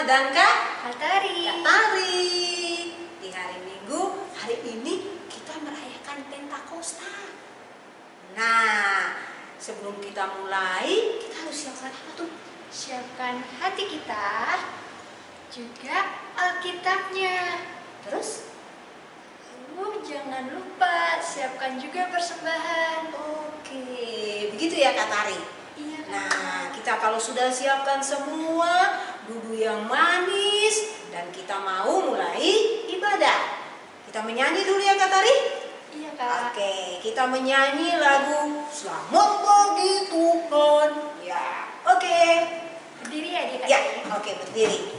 dan Kak Tari. Di hari Minggu, hari ini kita merayakan Pentakosta. Nah, sebelum kita mulai, kita harus siapkan apa tuh? Siapkan hati kita, juga Alkitabnya. Terus? Jangan lupa siapkan juga persembahan. Oke, begitu ya Kak Tari? Iya. Nah, kita kalau sudah siapkan semua, duduk yang manis, dan kita mau mulai ibadah. Kita menyanyi dulu ya Kak Tari? Iya Kak. Oke, kita menyanyi lagu Selamat Pagi Tuhan. Ya, oke. Berdiri ya Kak? Ya, oke, berdiri.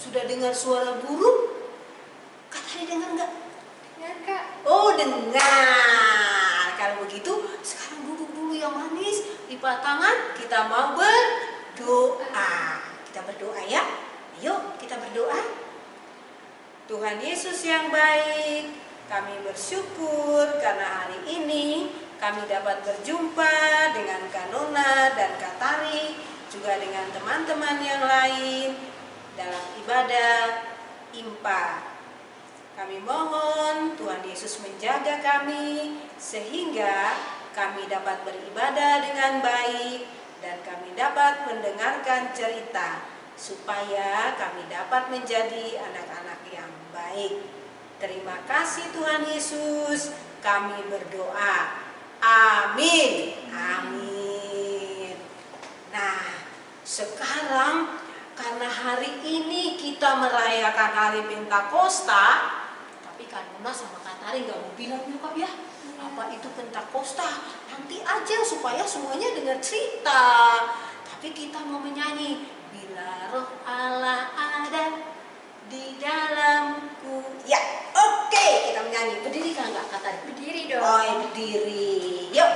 Sudah dengar suara burung? Kak Tari dengar nggak? Dengar Kak. Oh, dengar. Kalau begitu, sekarang duduk dulu yang manis, lipat tangan, kita mau berdoa. Kita berdoa ya. Ayo, kita berdoa. Tuhan Yesus yang baik, kami bersyukur karena hari ini kami dapat berjumpa dengan Kak Nona dan Kak Tari, juga dengan teman-teman yang lain dalam ibadah IMPA. Kami mohon Tuhan Yesus menjaga kami sehingga kami dapat beribadah dengan baik dan kami dapat mendengarkan cerita supaya kami dapat menjadi anak-anak yang baik. Terima kasih Tuhan Yesus, kami berdoa. Amin. Amin. Nah, sekarang karena hari ini kita merayakan hari Pentakosta, tapi Kak Nona sama Kak Tari nggak mau bilang nyokap ya, apa itu Pentakosta? Nanti aja supaya semuanya dengar cerita. Tapi kita mau menyanyi, bila Roh Allah ada di dalamku. Ya, oke, kita menyanyi. Berdiri kan nggak Kak Tari? Berdiri dong. Oh, berdiri. Yuk.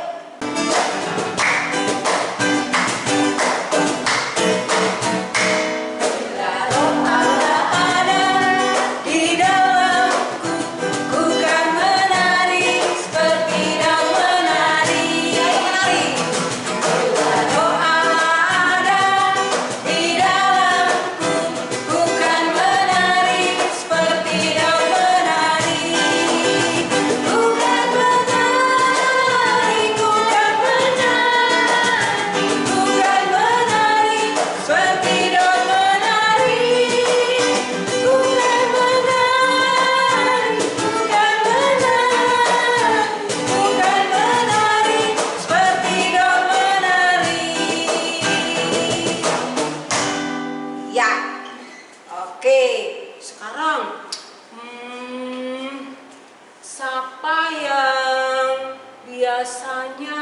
Biasanya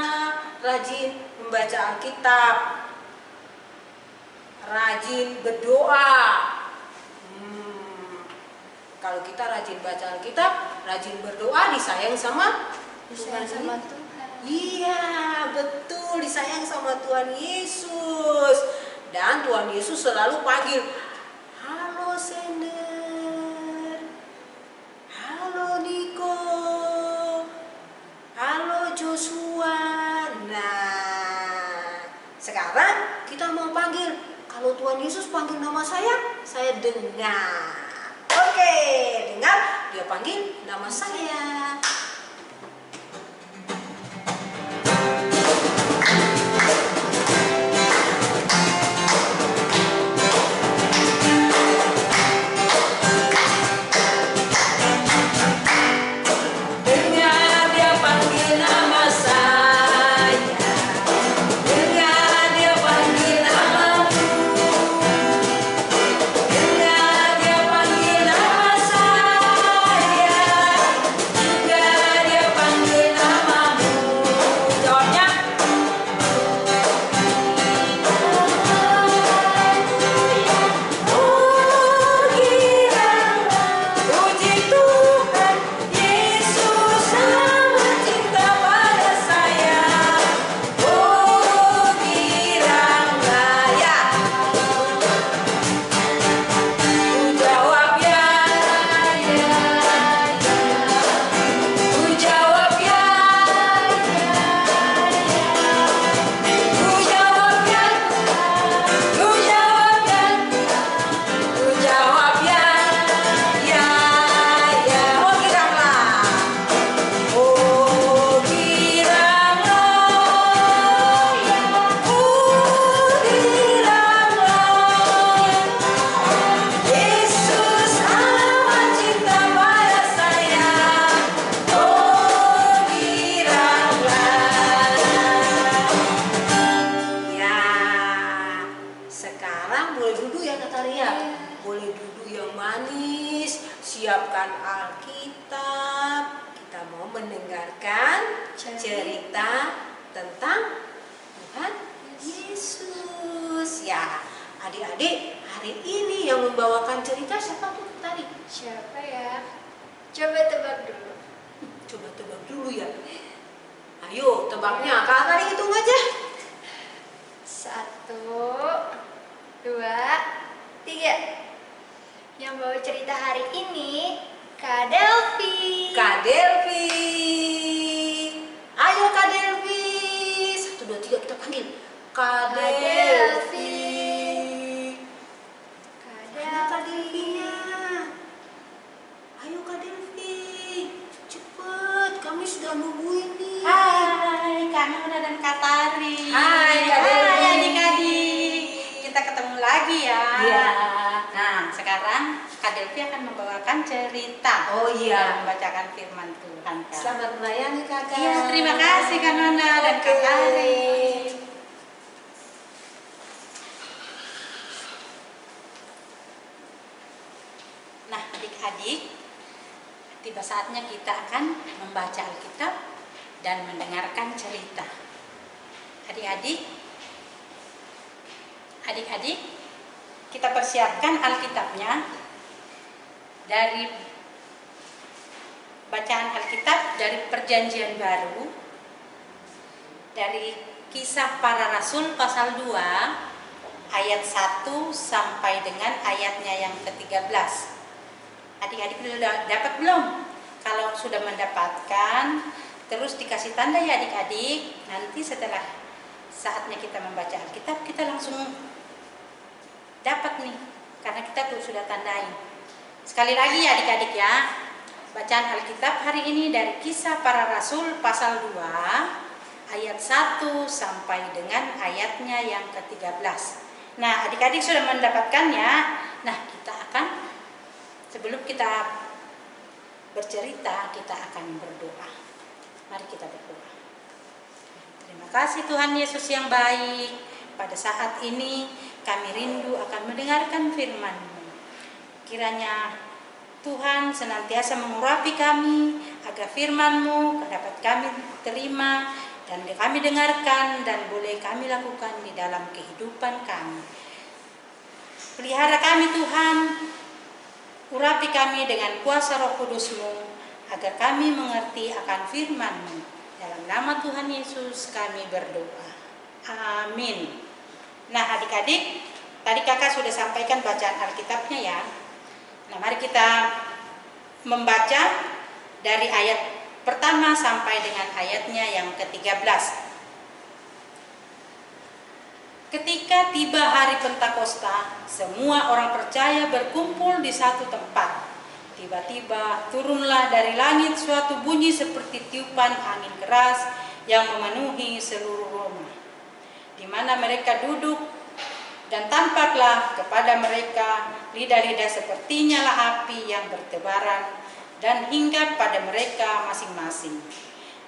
rajin membaca Alkitab, rajin berdoa. Kalau kita rajin baca Alkitab, rajin berdoa, disayang sama Disayang sama Tuhan. Iya, betul, disayang sama Tuhan Yesus. Dan Tuhan Yesus selalu panggil, halo Sender, halo Niko, halo Joshua. Nah, sekarang kita mau panggil. Kalau Tuhan Yesus panggil nama saya dengar. Oke, dengar, dia panggil nama saya. boleh duduk yang manis, siapkan Alkitab. Kita mau mendengarkan cerita tentang Tuhan Yesus. Ya, adik-adik, hari ini yang membawakan cerita siapa tuh tadi? Siapa ya? Coba tebak dulu. Coba tebak dulu ya. Ayo, tebaknya. Kakak tadi hitung aja. 1, 2, 3. Yang bawa cerita hari ini Kak Delvi. Kak Delvi. Ayo Kak Delvi. 1, 2, 3 kita panggil. Kak Delvi. Mana Kak Delvinya? Ayo Kak Delvi. Cepet, kami sudah nungguin nih. Hai Kak Nona dan Kak Tari. Hai, Kak Dewi. Hai adik-adik. Kita ketemu lagi ya. Iya. Nah, sekarang Kak Delvi akan membawakan cerita. Oh iya. Dan membacakan firman Tuhan, Kak. Selamat melayani kakak. Iya, terima kasih Kak Nona dan Kak Oke. Tari. Nah, adik-adik, tiba saatnya kita akan membaca Alkitab dan mendengarkan cerita. Adik-adik, kita persiapkan Alkitabnya dari bacaan Alkitab dari Perjanjian Baru, dari Kisah Para Rasul pasal 2 ayat 1 sampai dengan ayatnya yang ke-13. Adik-adik sudah dapat belum? Kalau sudah mendapatkan, terus dikasih tanda ya adik-adik. Nanti setelah saatnya kita membaca Alkitab, kita langsung dapat nih, karena kita tuh sudah tandain. Sekali lagi ya adik-adik ya, bacaan Alkitab hari ini dari Kisah Para Rasul pasal 2 ayat 1 sampai dengan ayatnya yang ke-13. Nah, adik-adik sudah mendapatkannya. Nah, kita akan, sebelum kita bercerita, kita akan berdoa. Mari kita berdoa. Terima kasih Tuhan Yesus yang baik. Pada saat ini kami rindu akan mendengarkan firman-Mu. Kiranya Tuhan senantiasa mengurapi kami agar firman-Mu dapat kami terima dan kami dengarkan dan boleh kami lakukan di dalam kehidupan kami. Pelihara kami Tuhan, urapi kami dengan kuasa Roh Kudus-Mu agar kami mengerti akan firman-Mu. Dalam nama Tuhan Yesus kami berdoa. Amin. Nah adik-adik, tadi kakak sudah sampaikan bacaan Alkitabnya ya. Nah mari kita membaca dari ayat pertama sampai dengan ayatnya yang ke-13. Ketika tiba hari Pentakosta, semua orang percaya berkumpul di satu tempat. Tiba-tiba turunlah dari langit suatu bunyi seperti tiupan angin keras yang memenuhi seluruh Roma, di mana mereka duduk, dan tampaklah kepada mereka lidah-lidah seperti nyala api yang bertebaran dan hinggap pada mereka masing-masing.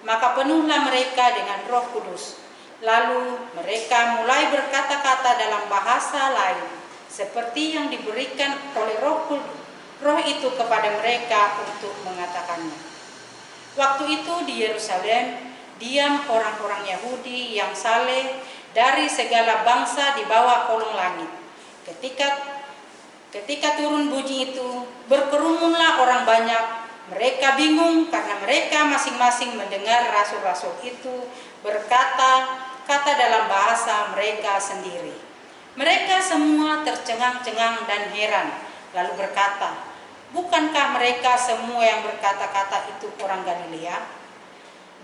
Maka penuhlah mereka dengan Roh Kudus. Lalu mereka mulai berkata-kata dalam bahasa lain, seperti yang diberikan oleh Roh itu kepada mereka untuk mengatakannya. Waktu itu di Yerusalem diam orang-orang Yahudi yang saleh dari segala bangsa di bawah kolong langit. Ketika turun bunyi itu, berkerumunlah orang banyak. Mereka bingung karena mereka masing-masing mendengar rasul-rasul itu berkata-kata dalam bahasa mereka sendiri. Mereka semua tercengang-cengang dan heran, lalu berkata, "Bukankah mereka semua yang berkata-kata itu orang Galilea?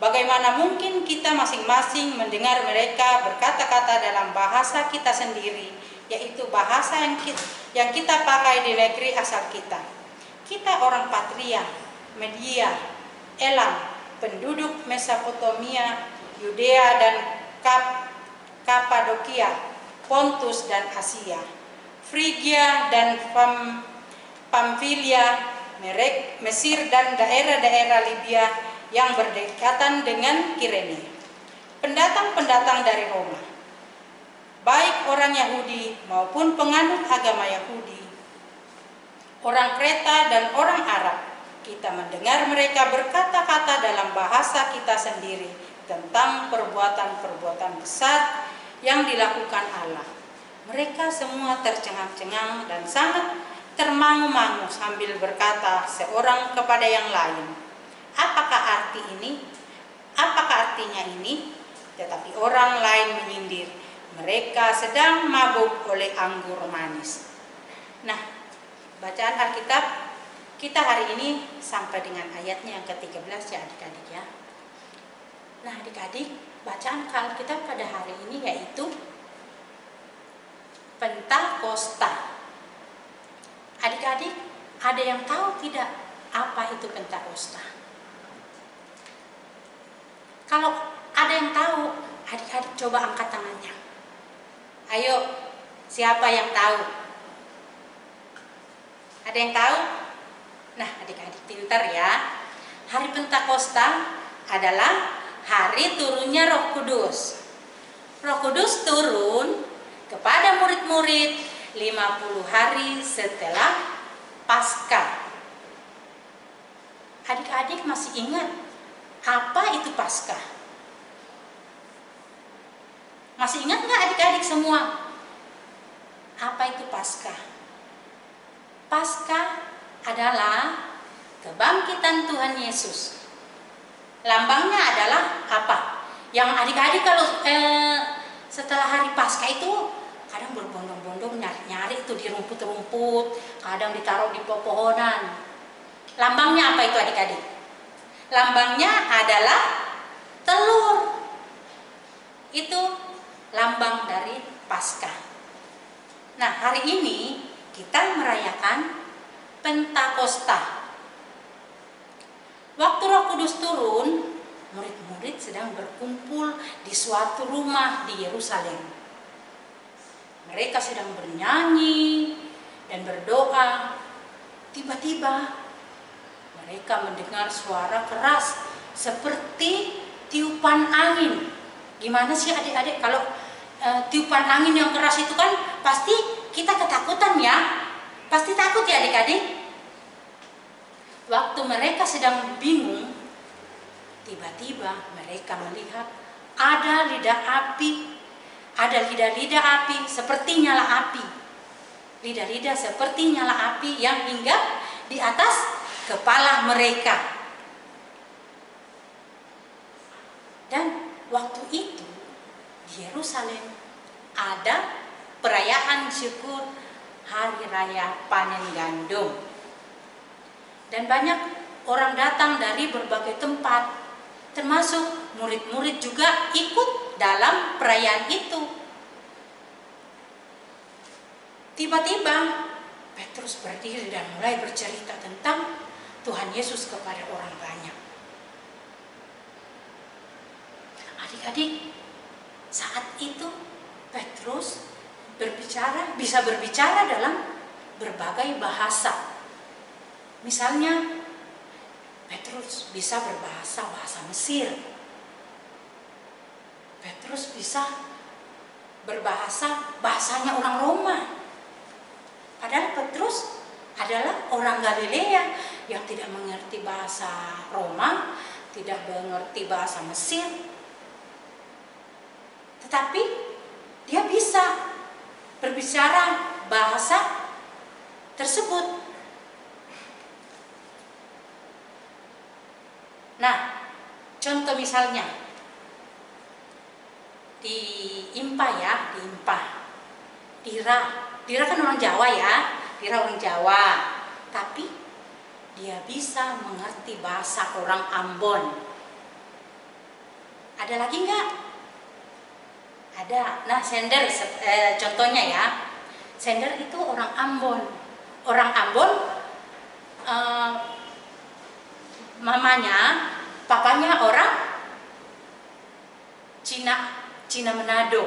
Bagaimana mungkin kita masing-masing mendengar mereka berkata-kata dalam bahasa kita sendiri, yaitu bahasa yang kita pakai di negeri asal kita? Kita orang Patria, Media, Elam, penduduk Mesopotamia, Yudea dan Kapadokia, Pontus dan Asia, Frigia dan Pamfilia, Mesir dan daerah-daerah Libya yang berdekatan dengan Kirene, pendatang-pendatang dari Roma, baik orang Yahudi maupun penganut agama Yahudi, orang Kreta dan orang Arab. Kita mendengar mereka berkata-kata dalam bahasa kita sendiri tentang perbuatan-perbuatan besar yang dilakukan Allah. Mereka semua tercengang-cengang dan sangat termangu-mangu sambil berkata seorang kepada yang lain, apakah artinya ini? Tetapi orang lain menyindir, mereka sedang mabuk oleh anggur manis. Nah, bacaan Alkitab kita hari ini sampai dengan ayatnya yang ke-13 ya adik-adik ya. Nah adik-adik, bacaan Alkitab pada hari ini yaitu Pentakosta. Adik-adik, ada yang tahu tidak apa itu Pentakosta? Kalau ada yang tahu, adik-adik coba angkat tangannya. Ayo, siapa yang tahu? Ada yang tahu? Nah, adik-adik pintar ya. Hari Pentakosta adalah hari turunnya Roh Kudus. Roh Kudus turun kepada murid-murid 50 hari setelah Paskah. Adik-adik masih ingat apa itu Paskah? Masih ingat nggak adik-adik semua? Apa itu Paskah? Paskah adalah kebangkitan Tuhan Yesus. Lambangnya adalah apa? Yang adik-adik kalau setelah hari Paskah itu kadang berbondong-bondong nyari-nyari itu di rumput-rumput, kadang ditaruh di pepohonan. Lambangnya apa itu adik-adik? Lambangnya adalah telur. Itu lambang dari Paskah. Nah, hari ini kita merayakan Pentakosta. Waktu Roh Kudus turun, murid-murid sedang berkumpul di suatu rumah di Yerusalem. Mereka sedang bernyanyi dan berdoa. Tiba-tiba mereka mendengar suara keras seperti tiupan angin. Gimana sih adik-adik kalau tiupan angin yang keras itu kan pasti kita ketakutan ya. Pasti takut ya adik-adik. Waktu mereka sedang bingung, tiba-tiba mereka melihat ada lidah api. Ada lidah-lidah api seperti nyala api. Lidah-lidah seperti nyala api yang hinggap di atas kepala mereka. Dan waktu itu di Yerusalem ada perayaan syukur Hari Raya Panen Gandum. Dan banyak orang datang dari berbagai tempat, termasuk murid-murid juga ikut dalam perayaan itu. Tiba-tiba Petrus berdiri dan mulai bercerita tentang Tuhan Yesus kepada orang banyak. Adik-adik, saat itu Petrus bisa berbicara dalam berbagai bahasa. Misalnya Petrus bisa bahasa Mesir. Petrus bisa bahasanya orang Roma. Padahal Petrus adalah orang Galilea yang tidak mengerti bahasa Roma, tidak mengerti bahasa Mesir. Tetapi dia bisa berbicara bahasa tersebut. Nah, contoh misalnya di Impa ya, di Impa. Dira kan orang Jawa ya, Dira orang Jawa, tapi dia bisa mengerti bahasa orang Ambon. Ada lagi nggak? Ada. Nah, Sender contohnya ya. Sender itu orang Ambon. Orang Ambon, papanya orang Cina Manado.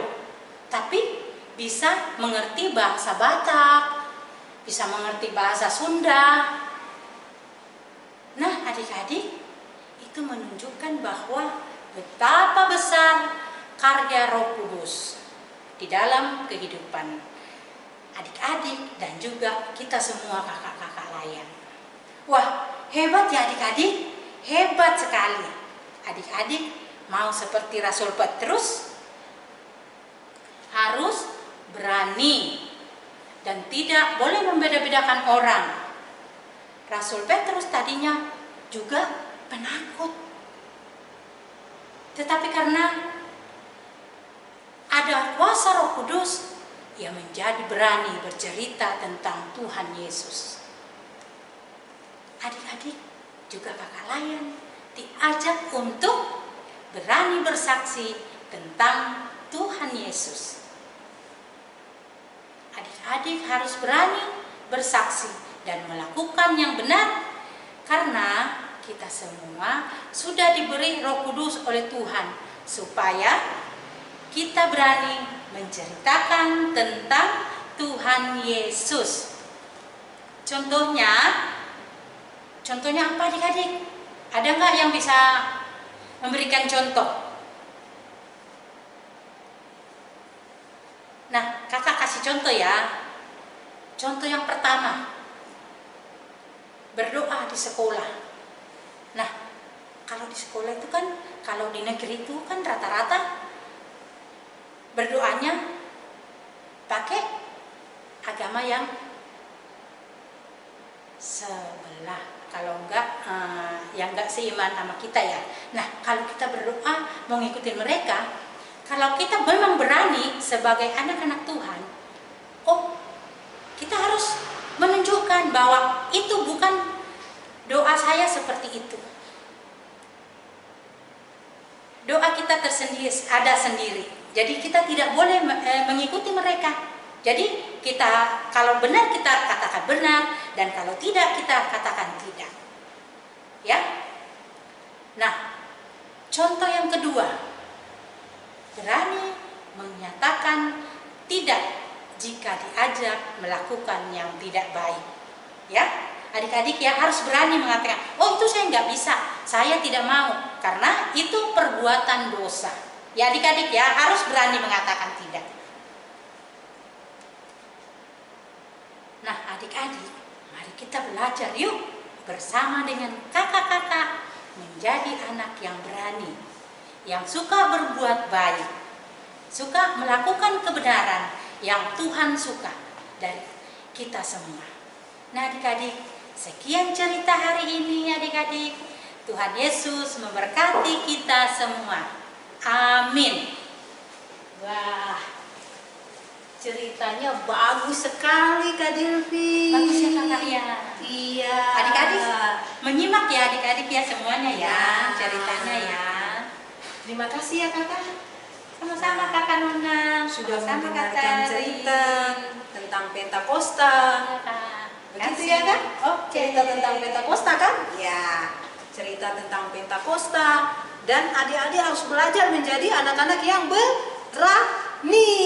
Tapi bisa mengerti bahasa Batak, bisa mengerti bahasa Sunda. Nah, adik-adik, itu menunjukkan bahwa betapa besar karya Roh Kudus di dalam kehidupan adik-adik dan juga kita semua kakak-kakak layan. Wah, hebat ya adik-adik, hebat sekali. Adik-adik mau seperti Rasul Petrus, harus berani dan tidak boleh membeda-bedakan orang. Rasul Petrus tadinya juga penakut, tetapi karena ada kuasa Roh Kudus, ia menjadi berani bercerita tentang Tuhan Yesus. Adik-adik juga kakak layan diajak untuk berani bersaksi tentang Tuhan Yesus. Adik-adik harus berani bersaksi dan melakukan yang benar, karena kita semua sudah diberi Roh Kudus oleh Tuhan supaya kita berani menceritakan tentang Tuhan Yesus. Contohnya apa adik-adik? Ada nggak yang bisa memberikan contoh? Nah, kakak kasih contoh ya. Contoh yang pertama, berdoa di sekolah. Nah, kalau di sekolah itu kan, kalau di negeri itu kan rata-rata berdoanya pakai agama yang sebelah, kalau enggak yang enggak seiman sama kita ya. Nah, kalau kita berdoa mau ngikutin mereka, kalau kita memang berani sebagai anak-anak Tuhan, oh, kita harus menunjukkan bahwa itu bukan doa saya seperti itu. Doa kita tersendiri, ada sendiri. Jadi kita tidak boleh mengikuti mereka. Jadi kita kalau benar kita katakan benar, dan kalau tidak kita katakan tidak. Ya. Nah, contoh yang kedua, berani menyatakan tidak jika diajak melakukan yang tidak baik. Ya, adik-adik ya harus berani mengatakan, oh itu saya nggak bisa, saya tidak mau, karena itu perbuatan dosa. Ya adik-adik ya harus berani mengatakan tidak. Nah adik-adik, mari kita belajar yuk bersama dengan kakak-kakak menjadi anak yang berani, yang suka berbuat baik, suka melakukan kebenaran yang Tuhan suka dari kita semua. Nah adik-adik, sekian cerita hari ini adik-adik. Tuhan Yesus memberkati kita semua. Amin. Wah, ceritanya bagus sekali Kak Delvi. Bagus ya kakak ya. Iya. Adik-adik menyimak ya adik-adik ya semuanya ya, Ya. ceritanya ya. Terima kasih ya kakak. Sama-sama kakak Nona. Sudah Sama-sama mendengarkan Kak Tari. cerita tentang Pentakosta. Ya, Kak. Begitu Kasih. ya kan? Oke. Cerita tentang Pentakosta kan? Ya, cerita tentang Pentakosta. Dan adik-adik harus belajar menjadi anak-anak yang berani.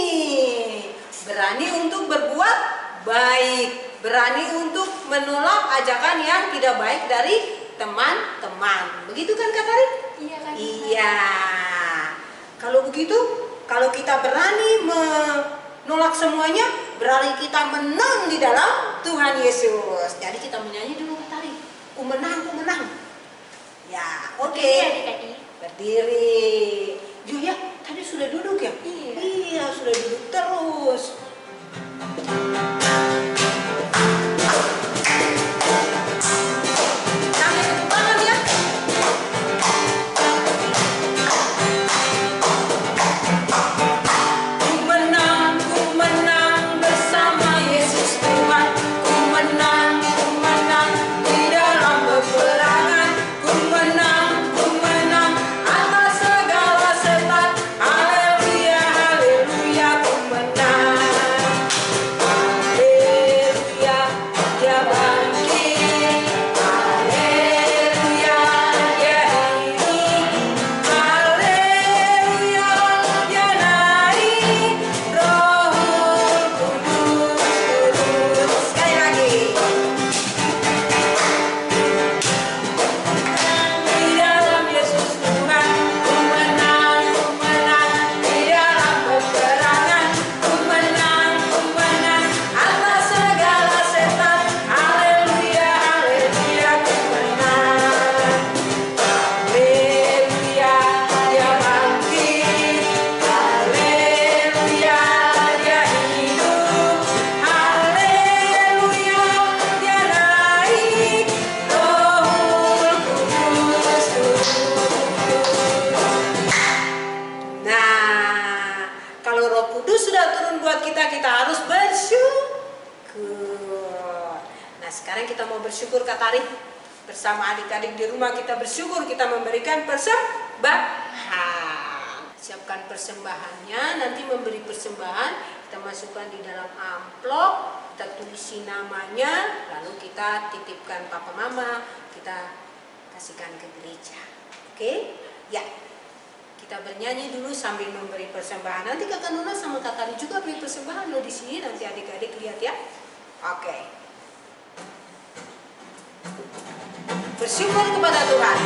Berani untuk berbuat baik. Berani untuk menolak ajakan yang tidak baik dari teman-teman. Begitu kan Kak Tari? Iya kan? Iya. Kalau begitu, kalau kita berani menolak semuanya, berarti kita menang di dalam Tuhan Yesus. Jadi kita menyanyi dulu tadi, ku menang, ku menang. Ya, oke. Iya adik-adik. Berdiri. Julia, tadi sudah duduk ya? Iya. Iya, sudah duduk terus. Tangan tepuk tangan ya. Ku menang bersama Yesus Tuhan. Ku menang di dalam peperangan. Ku menang atas segala setan. Haleluya, haleluya, ku menang. Kudus sudah turun buat kita, kita harus bersyukur. Nah, sekarang kita mau bersyukur Kak Tari. Bersama adik-adik di rumah kita bersyukur, kita memberikan persembahan. Siapkan persembahannya, nanti memberi persembahan, kita masukkan di dalam amplop, kita tulisi namanya, lalu kita titipkan papa mama, kita kasihkan ke gereja. Oke? Ya. Kita bernyanyi dulu sambil memberi persembahan. Nanti Kakak Nuna sama Kak Tari juga beri persembahan loh di sini, nanti adik-adik lihat ya. Oke. Bersyukur kepada Tuhan.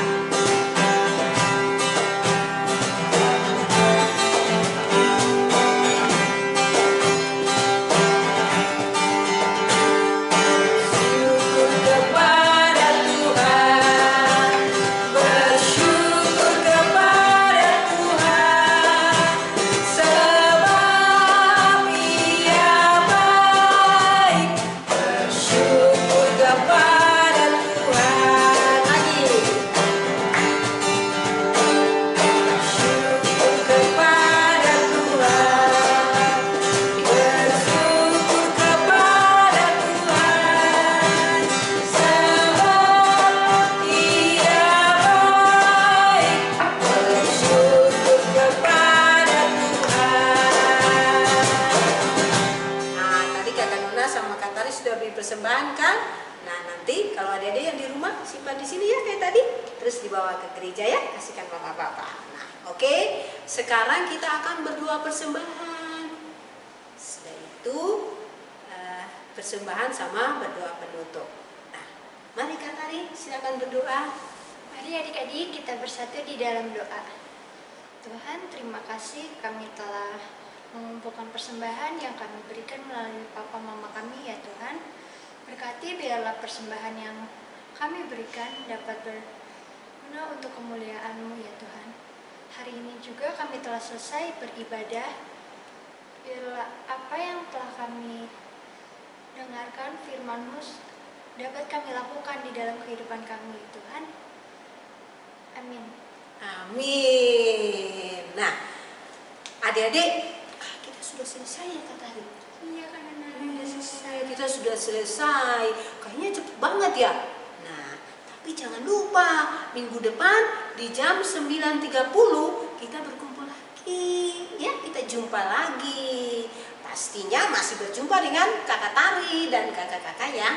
Persembahan kan? Nah, nanti kalau adik-adik yang di rumah simpan di sini ya kayak tadi, terus dibawa ke gereja ya, kasihkan mama-papa. Nah, oke. Sekarang kita akan berdoa persembahan. Setelah itu persembahan sama berdoa penutup. Nah, mari Kak Tari, silakan berdoa. Mari adik-adik kita bersatu di dalam doa. Tuhan, terima kasih kami telah mengumpulkan persembahan yang kami berikan melalui papa mama kami ya Tuhan. Berkati biarlah persembahan yang kami berikan dapat berguna untuk kemuliaan-Mu ya Tuhan. Hari ini juga kami telah selesai beribadah. Biarlah apa yang telah kami dengarkan firman-Mu dapat kami lakukan di dalam kehidupan kami ya Tuhan. Amin. Amin. Nah, adik-adik, kita sudah selesai ya Kak Tari? Iya Kak Nana. Kita sudah selesai. Kayaknya cepet banget ya. Nah, tapi jangan lupa minggu depan di jam 9.30 kita berkumpul lagi. Ya, kita jumpa lagi. Pastinya masih berjumpa dengan Kakak Tari dan kakak-kakak yang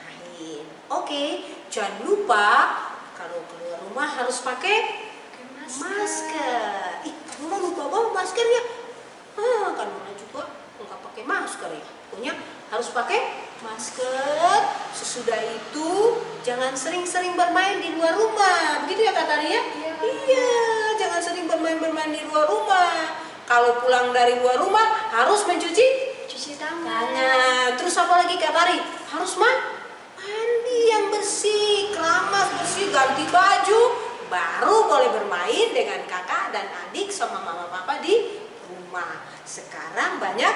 lain. Oke, jangan lupa kalau keluar rumah harus pakai masker. Ih, kamu lupa bawa maskernya. Kan Mona juga nggak pakai masker ya. Pokoknya harus pakai masker. Sesudah itu jangan sering-sering bermain di luar rumah. Begitu ya Kak Tari ya? Iya, jangan sering bermain di luar rumah. Kalau pulang dari luar rumah harus cuci tangan. Terus apa lagi Kak Tari? Harus mandi yang bersih, keramas bersih, ganti baju, baru boleh bermain dengan kakak dan adik sama mama papa di rumah. Sekarang banyak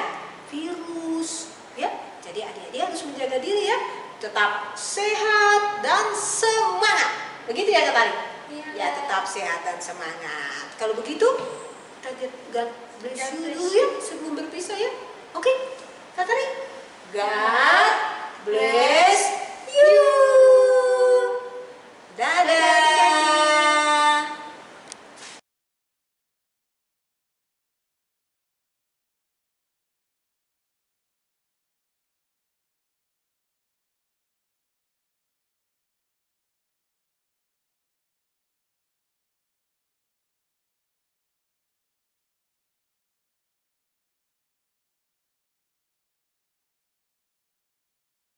virus ya, jadi adik-adik harus menjaga diri ya, tetap sehat dan semangat. Begitu ya Kak Tari? Ya, tetap sehat dan semangat. Kalau begitu kita bersyukur dulu ya sebelum berpisah ya. Oke Kak Tari?